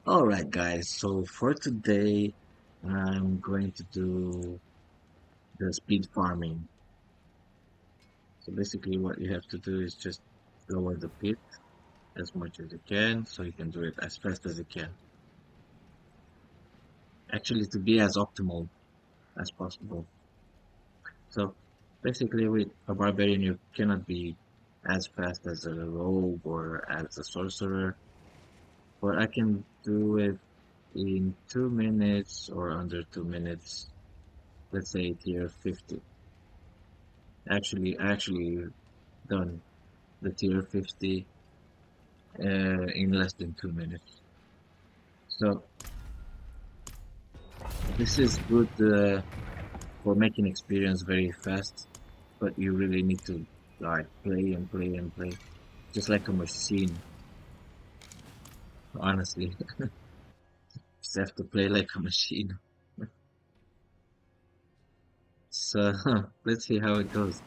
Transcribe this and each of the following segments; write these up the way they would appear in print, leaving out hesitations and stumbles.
Alright guys, so for today I'm going to do the speed farming. So basically what you have to do is just lower the pit as much as you can so you can do it as fast as you can. Actually to be as optimal as possible. So basically with a barbarian you cannot be as fast as a rogue or as a sorcerer, but I can do it in 2 minutes or under 2 minutes, let's say tier 50. I actually done the tier 50 in less than 2 minutes. So this is good for making experience very fast, but you really need to like play and play and play, just like a machine. Honestly, just have to play like a machine. So let's see how it goes.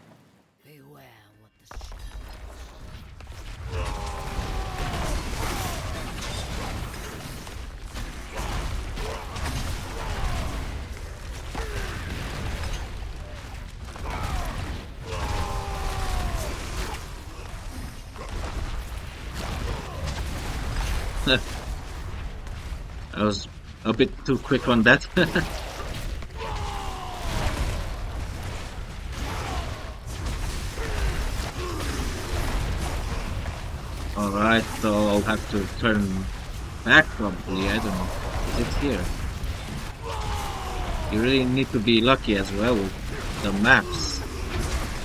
Beware what the shadows. I was a bit too quick on that. Alright, so I'll have to turn back probably, I don't know. It's here. You really need to be lucky as well with the maps.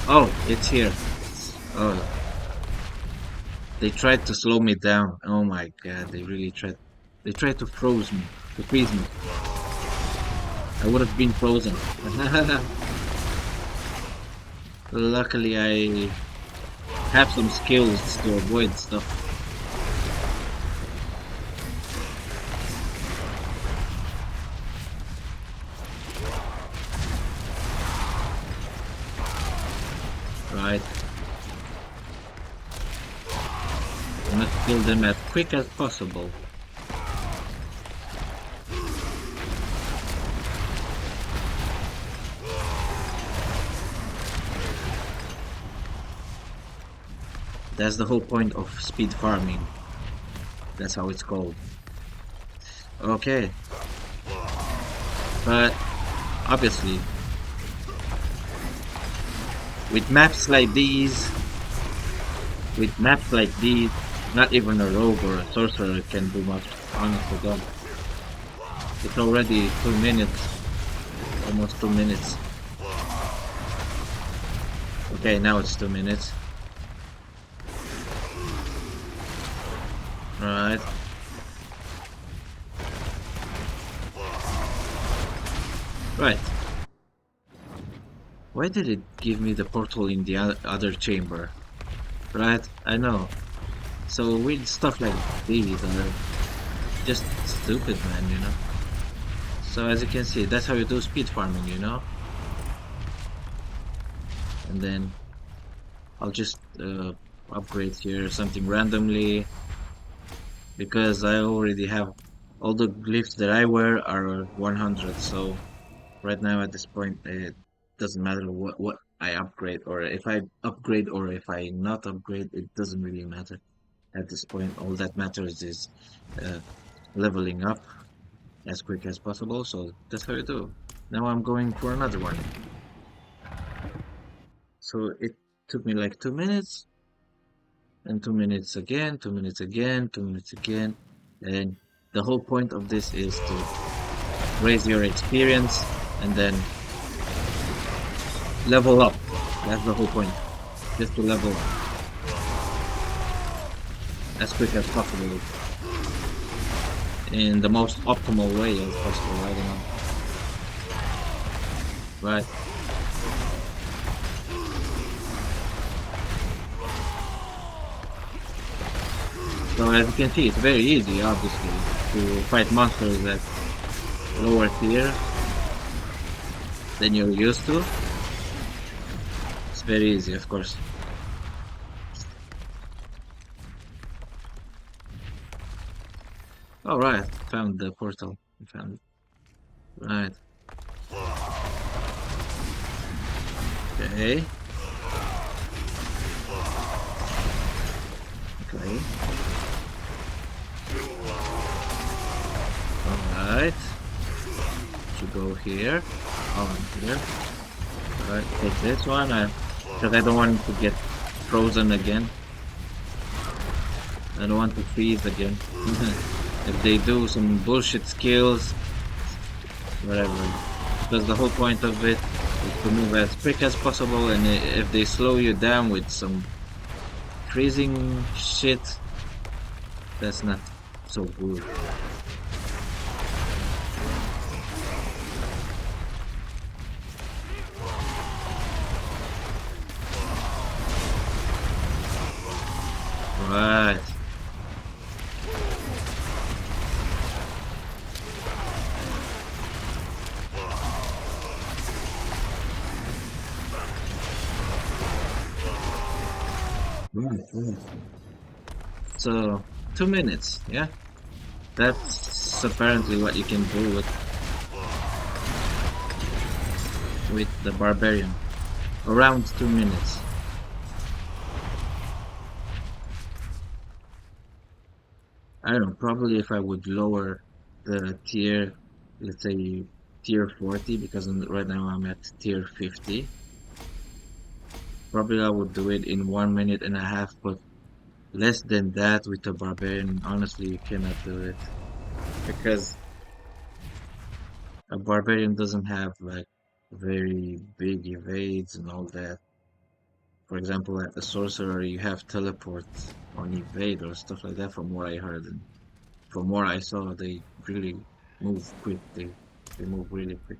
Oh, it's here. Oh, they tried to slow me down. Oh my god, they really tried. They tried to freeze me. I would have been frozen. Luckily, I have some skills to avoid stuff. Right, I must kill them as quick as possible. That's the whole point of speed farming. That's how it's called. Okay, but obviously, with maps like these, not even a rogue or a sorcerer can do much. Honest to God, it's already 2 minutes, almost 2 minutes. Okay, now it's 2 minutes. Right, right. Why did it give me the portal in the other chamber? Right, I know. So weird stuff like these are just stupid, man. So as you can see, that's how you do speed farming. And then I'll just upgrade here something randomly because I already have all the glyphs that I wear are 100. So right now at this point, it doesn't matter what I upgrade, or if I upgrade or if I not upgrade, it doesn't really matter at this point. All that matters is uh, leveling up as quick as possible. So that's how you do. Now I'm going for another one. So it took me like 2 minutes, and 2 minutes again, 2 minutes again, 2 minutes again. And the whole point of this is to raise your experience and then level up. That's the whole point. Just to level up as quick as possible in the most optimal way as possible. I don't know. Right. So as you can see, it's very easy, obviously, to fight monsters at lower tier than you're used to. It's very easy, of course. All right, found the portal. We found it. Right. Okay. Okay. All right. Should go here. On here. All right. Take this one. Because I don't want to get frozen again. I don't want to freeze again. If they do some bullshit skills, whatever. Because the whole point of it is to move as quick as possible, and if they slow you down with some freezing shit, that's not so good. Right. Right. So 2 minutes, yeah. That's apparently what you can do with the barbarian. Around 2 minutes. I don't know, probably if I would lower the tier, let's say tier 40, because right now I'm at tier 50. Probably I would do it in 1 minute and a half, but less than that with a barbarian, honestly, you cannot do it. Because a barbarian doesn't have like very big evades and all that. For example, like a sorcerer, you have teleport on evade or stuff like that from what I heard. And from what I saw, they really move quick. They move really quick.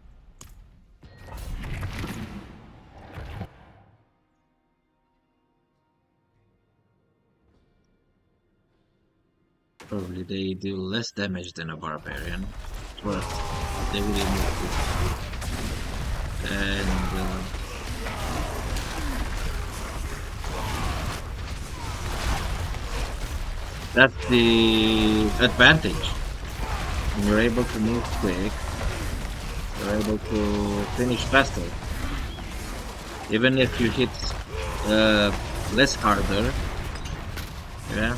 Probably they do less damage than a barbarian, but they really move quick. And that's the advantage. When you're able to move quick, you're able to finish faster. Even if you hit uh, less harder, yeah,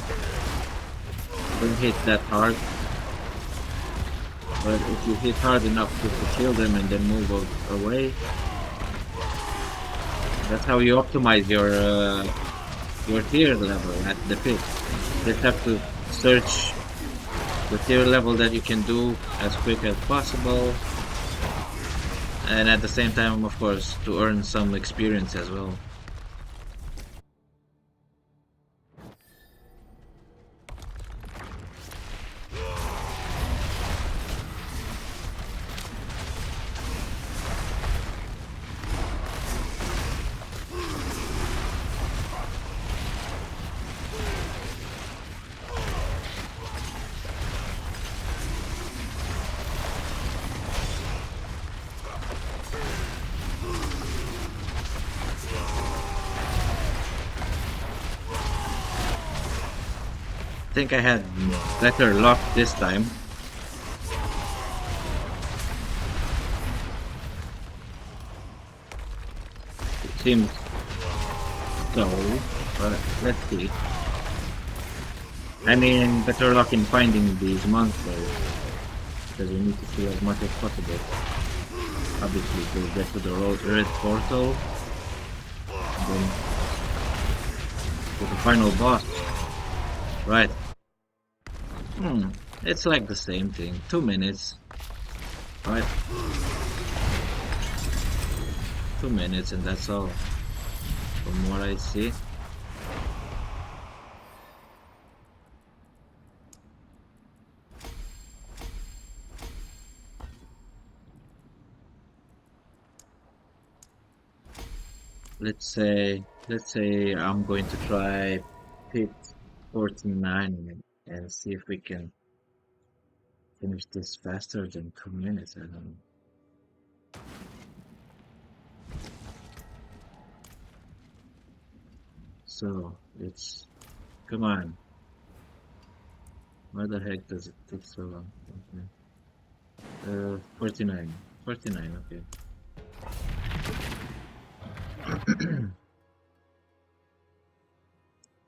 don't hit that hard. But if you hit hard enough to kill them and then move away, that's how you optimize your tier level at the pit. Just have to search the tier level that you can do as quick as possible, and at the same time, of course, to earn some experience as well. I think I had better luck this time. It seems so, but let's see. I mean, better luck in finding these monsters, because we need to kill as much as possible. Obviously, to get to the red portal, and then to the final boss. Right. Hmm. It's like the same thing. 2 minutes. Right. 2 minutes, and that's all. From what I see. Let's say I'm going to try pit 49 and see if we can finish this faster than 2 minutes. I don't know. So it's come on. Why the heck does it take so long? Okay. 49. 49, okay.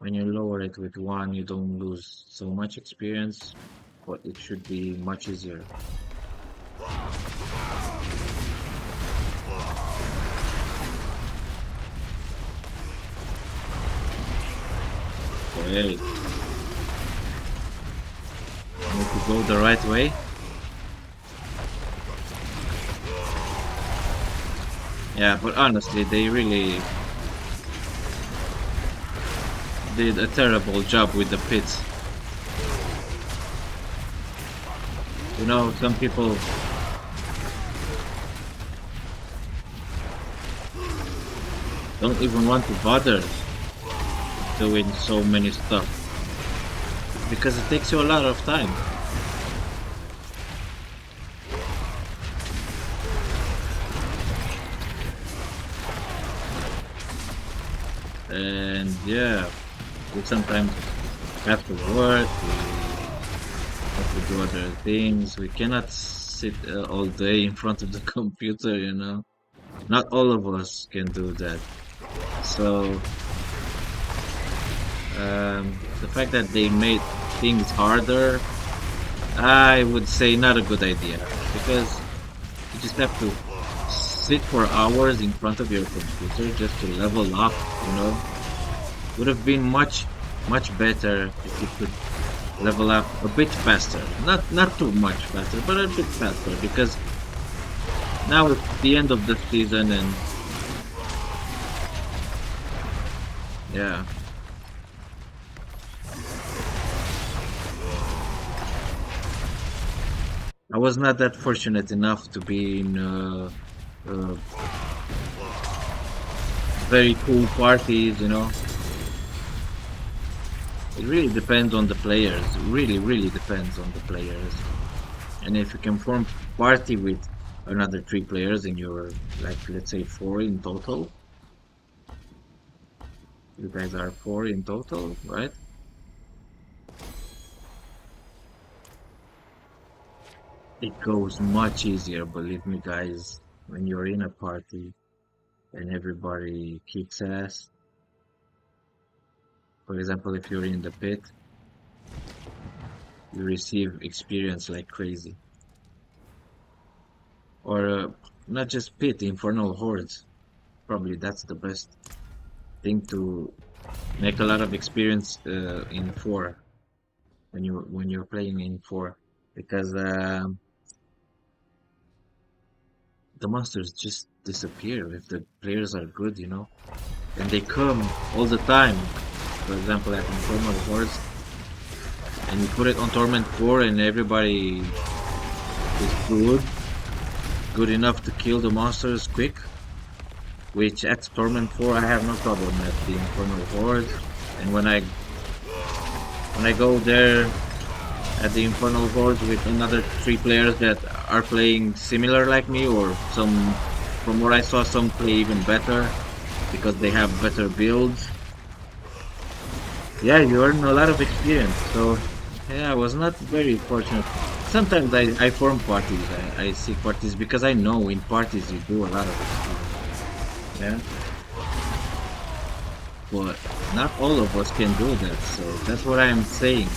When you lower it with 1, you don't lose so much experience, but it should be much easier. Okay. Need to go the right way. Yeah, but honestly, they really did a terrible job with the pits. You know, some people don't even want to bother doing so many stuff because it takes you a lot of time. And yeah, we sometimes have to work, we have to do other things. We cannot sit all day in front of the computer, you know. Not all of us can do that. So the fact that they made things harder, I would say not a good idea, because you just have to sit for hours in front of your computer just to level up, you know. Would have been much better if you could level up a bit faster. Not too much faster, but a bit faster, because now it's the end of the season and yeah. I was not that fortunate enough to be in very cool parties, you know. It really depends on the players. It really depends on the players. And if you can form party with another 3 players and you're like, let's say 4 in total. You guys are 4 in total, right? It goes much easier, believe me guys, when you're in a party and everybody kicks ass. For example, if you're in the pit, you receive experience like crazy. Or not just pit, infernal hordes. Probably that's the best thing to make a lot of experience in 4 when you're playing in 4, because the monsters just disappear if the players are good, you know, and they come all the time. For example, like Infernal Hordes, and you put it on Torment 4 and everybody is good enough to kill the monsters quick, which at Torment 4 I have no problem at the Infernal Hordes. And when I go there at the Infernal Hordes with another 3 players that are playing similar like me, or some, from what I saw, some play even better because they have better builds. Yeah, you earn a lot of experience. So yeah, I was not very fortunate. Sometimes I form parties, I seek parties, because I know in parties you do a lot of experience. Yeah. But not all of us can do that, so that's what I'm saying.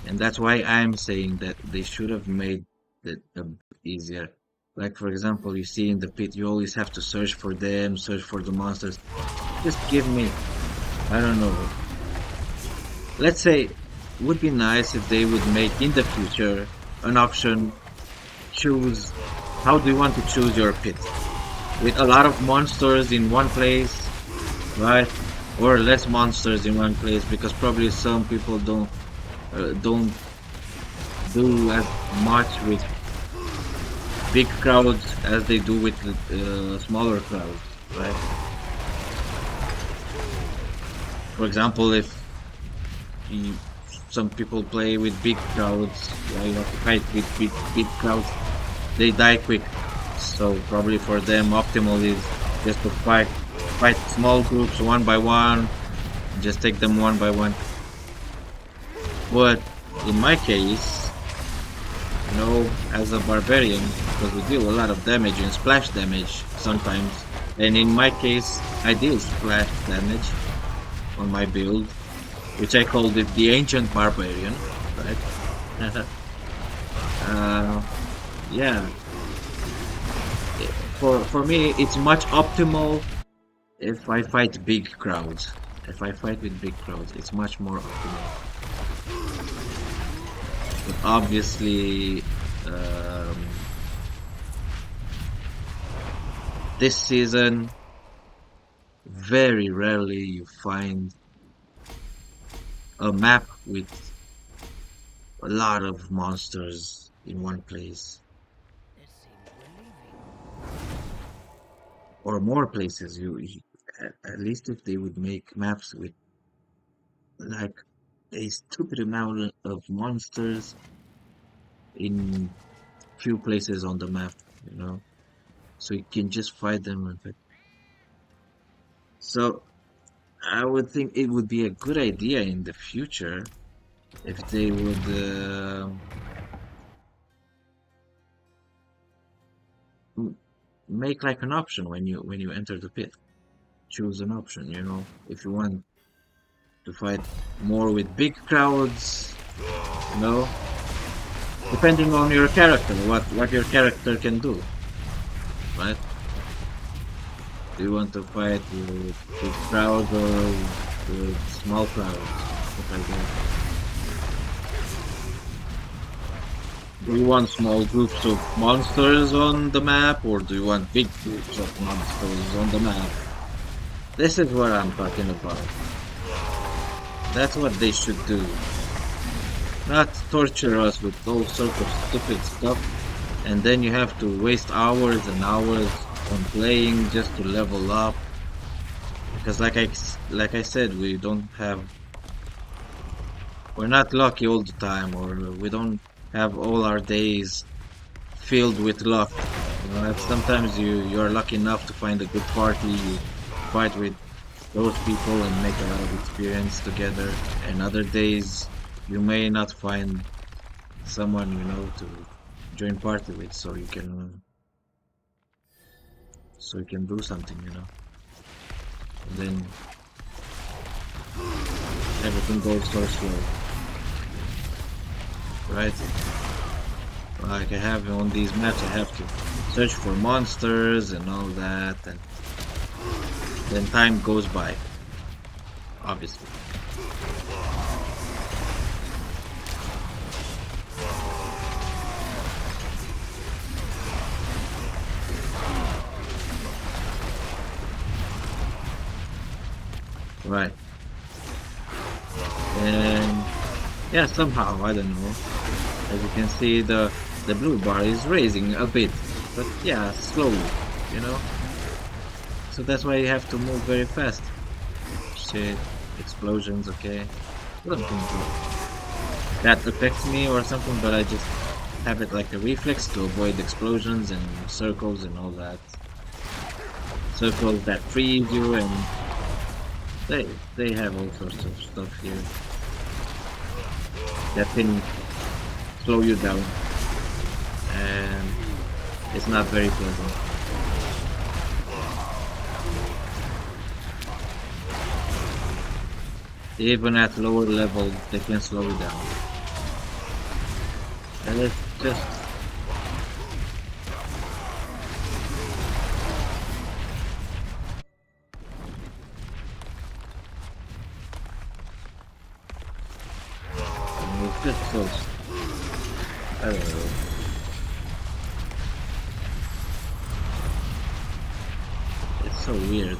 And that's why I'm saying that they should have made it a bit easier. Like, for example, you see in the pit, you always have to search for them, search for the monsters. Just give me, I don't know. Let's say, it would be nice if they would make in the future an option, choose, how do you want to choose your pit? With a lot of monsters in one place, right? Or less monsters in one place, because probably some people don't do as much with big crowds as they do with smaller crowds, right? For example, if some people play with big crowds, you have to fight with big crowds, they die quick. So probably for them, optimal is just to fight small groups one by one, just take them one by one. But in my case, as a barbarian, because we deal a lot of damage and splash damage sometimes, and in my case, I deal splash damage on my build, which I called it the Ancient Barbarian, right? uh, yeah, for me, it's much optimal if I fight big crowds. If I fight with big crowds, it's much more optimal. But obviously, um, this season, very rarely you find a map with a lot of monsters in one place, It seems we're leaving. or more places. At least if they would make maps with like a stupid amount of monsters in few places on the map, so you can just fight them. So I would think it would be a good idea in the future if they would m- make like an option when you enter the pit. Choose an option, if you want to fight more with big crowds, you know, depending on your character, what your character can do, right? Do you want to fight with big crowds or with small crowds, stuff like that? Do you want small groups of monsters on the map, or do you want big groups of monsters on the map? This is what I'm talking about. That's what they should do. Not torture us with all sorts of stupid stuff, and then you have to waste hours and hours on playing just to level up. Because like I said, we're not lucky all the time, or we don't have all our days filled with luck. Sometimes you're lucky enough to find a good party, you fight with those people and make a lot of experience together. And other days you may not find someone to join party with, so you can do something, and then everything goes so slow, right? Like I have on these maps, I have to search for monsters and all that, and then time goes by, obviously. Right. And yeah, somehow, I don't know. As you can see, the blue bar is raising a bit, but yeah, slowly, you know. So that's why you have to move very fast. Shit, explosions, okay. I don't think that affects me or something, but I just have it like a reflex to avoid explosions and circles and all that. Circles that freeze you, and they have all sorts of stuff here that can slow you down, and it's not very pleasant. Even at lower levels, they can slow you down. And it's just it's just so I don't know. It's so weird.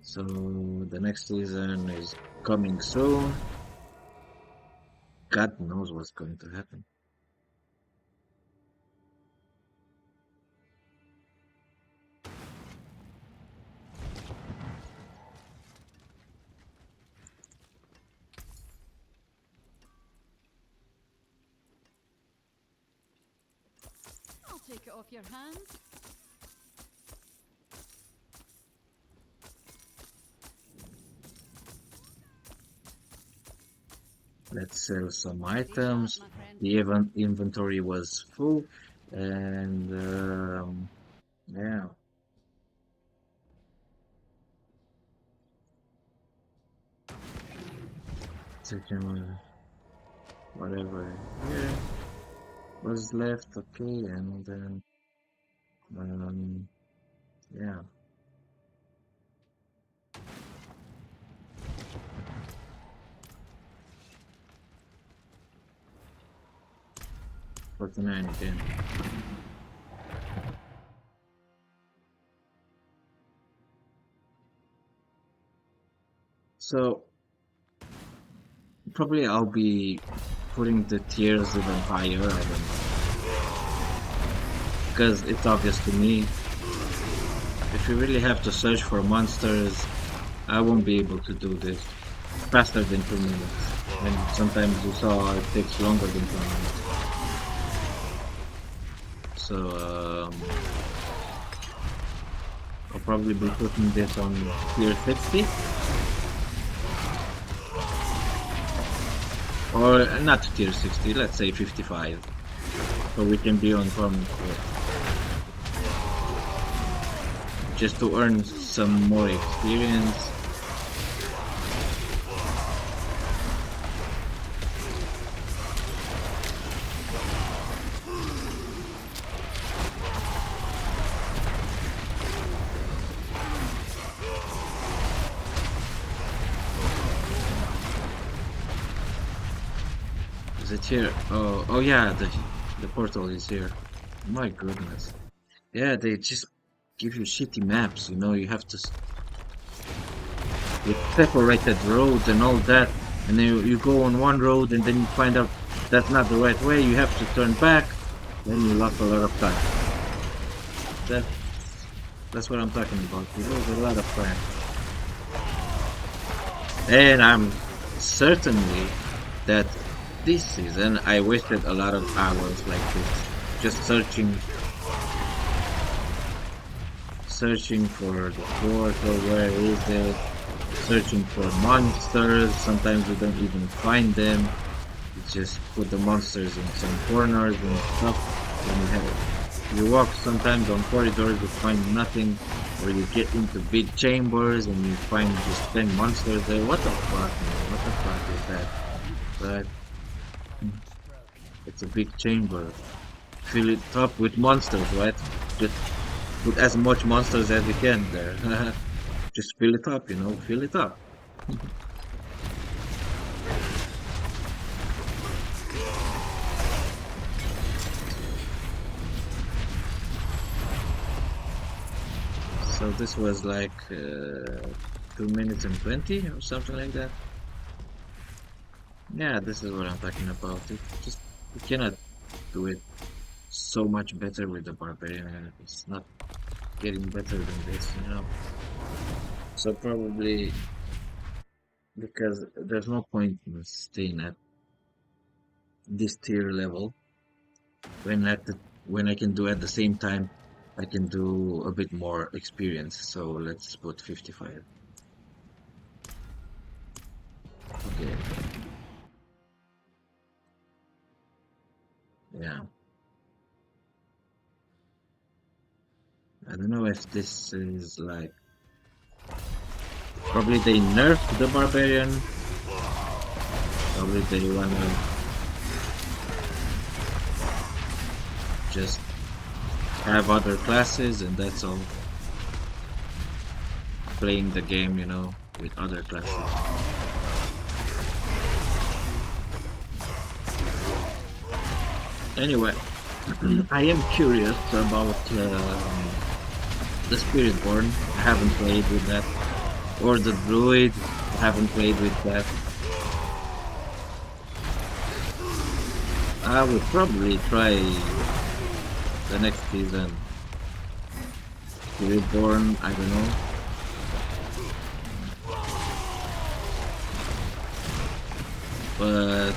So the next season is coming soon. God knows what's going to happen. take it off your hands. Let's sell some Ready sharp, items. my friend. The inventory was full, and yeah. Second, whatever here was left, okay, and then yeah. 49 again. So probably I'll be putting the tiers even higher, I don't know. Because it's obvious to me, if you really have to search for monsters, I won't be able to do this faster than 2 minutes. And sometimes you saw it takes longer than 2 minutes. So I'll probably be putting this on tier 60. Or not tier 60, let's say 55. So we can be on farming for just to earn some more experience. Is it here? Oh yeah, the portal is here. My goodness. Yeah, they just give you shitty maps, you know, you have to with separated roads and all that, and then you go on one road and then you find out that's not the right way, you have to turn back, then you lost a lot of time. That's what I'm talking about. You lose a lot of time. And I'm certainly that this season I wasted a lot of hours like this, just searching for the portal, where is it? Searching for monsters, sometimes we don't even find them. You just put the monsters in some corners and stuff, and you walk sometimes on corridors, you find nothing, or you get into big chambers and you find just 10 monsters there. What the fuck, man? What the fuck is that? But it's a big chamber. Fill it up with monsters, right? Just put as much monsters as you can there. Just fill it up, you know, fill it up. So this was like 2 minutes and 20 or something like that. Yeah, this is what I'm talking about. You cannot do it so much better with the barbarian. It's not getting better than this, you know. So probably because there's no point in staying at this tier level when I can do at the same time I can do a bit more experience. So let's put 55. Okay. Yeah. I don't know if this is like probably they nerfed the barbarian. Probably they wanna just have other classes and that's all. Playing the game, you know, with other classes. Anyway, I am curious about the Spiritborn. I haven't played with that. Or the Druid. I haven't played with that. I would probably try the next season. Spiritborn, I don't know. But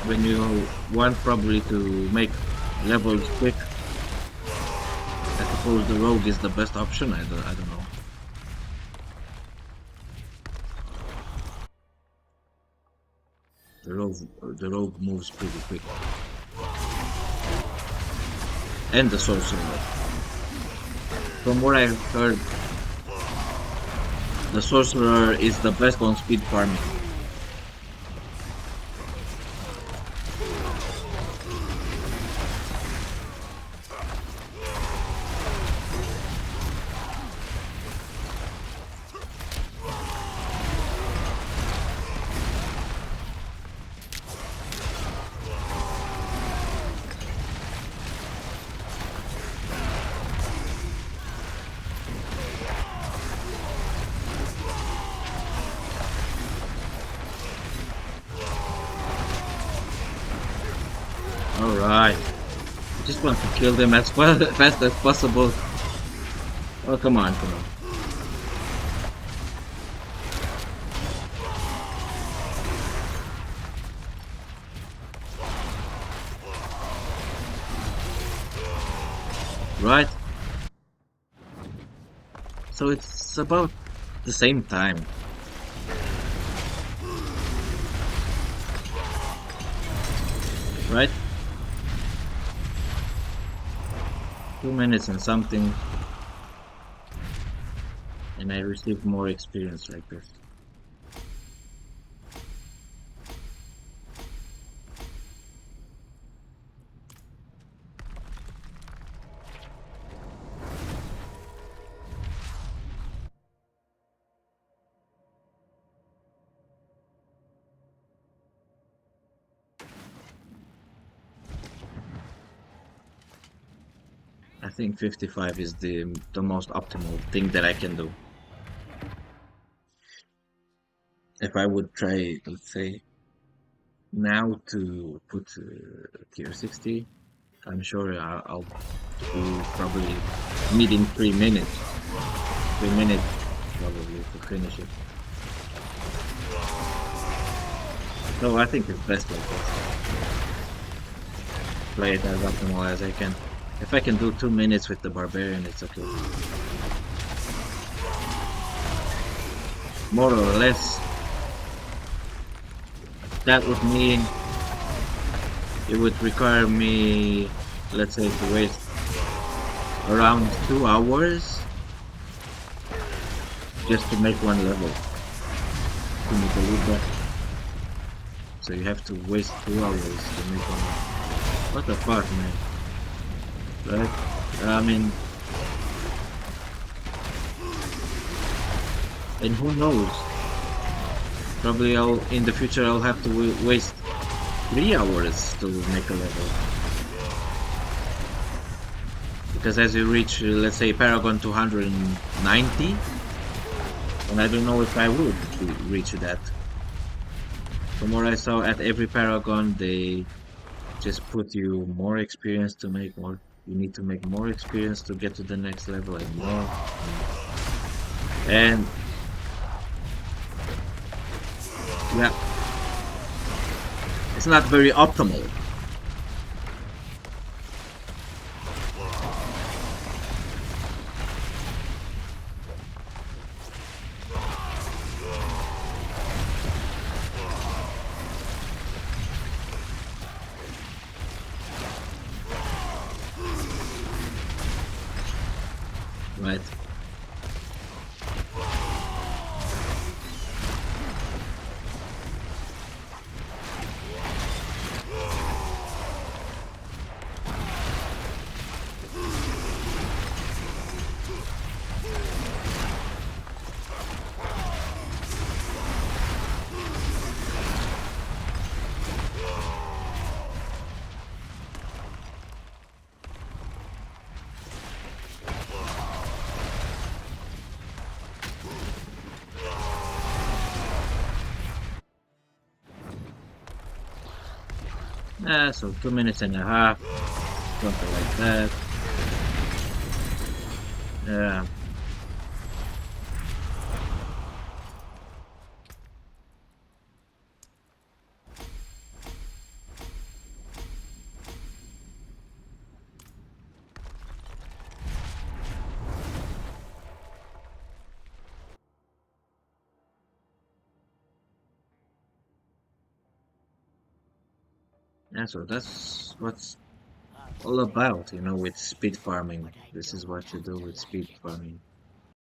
when you want probably to make levels quick, I suppose the rogue is the best option. I don't know. The rogue moves pretty quick, and the sorcerer. From what I've heard, the sorcerer is the best on speed farming. Alright. I just want to kill them as fast as possible. Oh, come on, come on. Right? So it's about the same time. Right? 2 minutes and something, and I received more experience like this. I think 55 is the most optimal thing that I can do. If I would try, let's say, now to put tier 60, I'm sure I'll do probably needing 3 minutes. 3 minutes probably to finish it. So I think it's best like this. Play it as optimal as I can. If I can do 2 minutes with the barbarian, it's okay. More or less, that would mean it would require me, let's say, to waste around 2 hours just to make one level. Can you believe that? So you have to waste 2 hours to make one. What the fuck, man? Right? I mean, and who knows? Probably in the future I'll have to waste 3 hours to make a level. Because as you reach, let's say, Paragon 290, and I don't know if I would reach that. From what I saw, at every Paragon, they just put you more experience to make more. You need to make more experience to get to the next level and more. And yeah, it's not very optimal. Right. So 2 minutes and a half, something like that. Yeah. Yeah, so that's what's I'll all stay about, out of with this, speed farming. but I This is don't what you have do to with like speed it. farming.